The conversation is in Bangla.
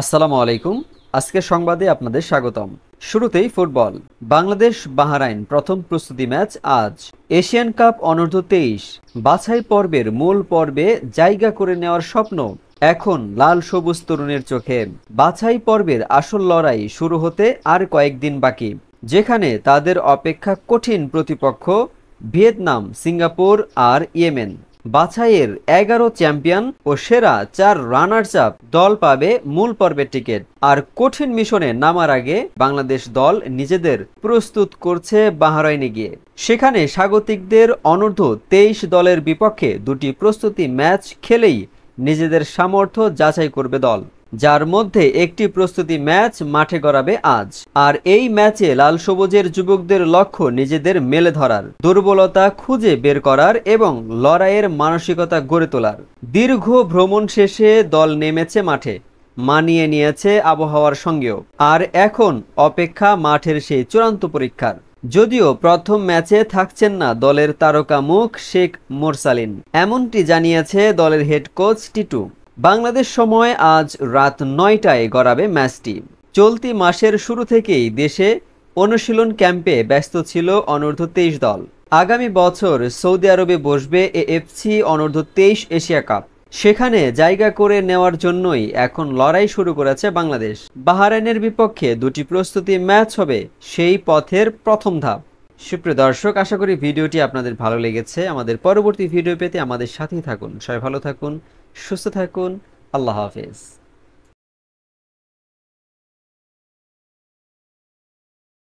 আসসালামু আলাইকুম। আজকের সংবাদে আপনাদের স্বাগতম। শুরুতেই ফুটবল। বাংলাদেশ বাহরাইন প্রথম প্রস্তুতি ম্যাচ আজ। এশিয়ান কাপ অনূর্ধ্ব 23 বাছাই পর্বের মূল পর্বে জায়গা করে নেওয়ার স্বপ্ন এখন লাল সবুজ তরুণের চোখে। বাছাই পর্বের আসল লড়াই শুরু হতে আর কয়েকদিন বাকি, যেখানে তাদের অপেক্ষা কঠিন প্রতিপক্ষ ভিয়েতনাম, সিঙ্গাপুর আর ইয়েমেন। বাছাইয়ের 11 চ্যাম্পিয়ন ও সেরা 4 রানার্স আপ দল পাবে মূল পর্বের টিকিট। আর কঠিন মিশনে নামার আগে বাংলাদেশ দল নিজেদের প্রস্তুত করছে বাহরাইনে গিয়ে। সেখানে স্বাগতিকদের অনূর্ধ্ব 23 দলের বিপক্ষে দুটি প্রস্তুতি ম্যাচ খেলেই নিজেদের সামর্থ্য যাচাই করবে দল, যার মধ্যে একটি প্রস্তুতি ম্যাচ মাঠে গড়াবে আজ। আর এই ম্যাচে লাল সবুজের যুবকদের লক্ষ্য নিজেদের মেলে ধরার, দুর্বলতা খুঁজে বের করার এবং লড়াইয়ের মানসিকতা গড়ে তোলার। দীর্ঘ ভ্রমণ শেষে দল নেমেছে মাঠে, মানিয়ে নিয়েছে আবহাওয়ার সঙ্গেও। আর এখন অপেক্ষা মাঠের সেই চূড়ান্ত পরীক্ষার। যদিও প্রথম ম্যাচে থাকছেন না দলের তারকা মুখ শেখ মোরসালিন, এমনটি জানিয়েছে দলের হেড কোচ টিটু। বাংলাদেশ সময় আজ রাত 9টায় গড়াবে ম্যাচটি। চলতি মাসের শুরু থেকেই দেশে অনুশীলন ক্যাম্পে ব্যস্ত ছিল অনূর্ধ্ব 23 দল। আগামী বছর সৌদি আরবে বসবে এএফসি অনূর্ধ্ব 23 এশিয়া কাপ। সেখানে জায়গা করে নেওয়ার জন্যই এখন লড়াই শুরু করেছে বাংলাদেশ। বাহরাইনের বিপক্ষে দুটি প্রস্তুতি ম্যাচ হবে সেই পথের প্রথম ধাপ। সুপ্রিয় দর্শক, আশা করি ভিডিওটি আপনাদের ভালো লেগেছে। আমাদের পরবর্তী ভিডিও পেতে আমাদের সাথেই থাকুন। সবাই ভালো থাকুন, সুস্থ থাকুন। আল্লাহ হাফেজ।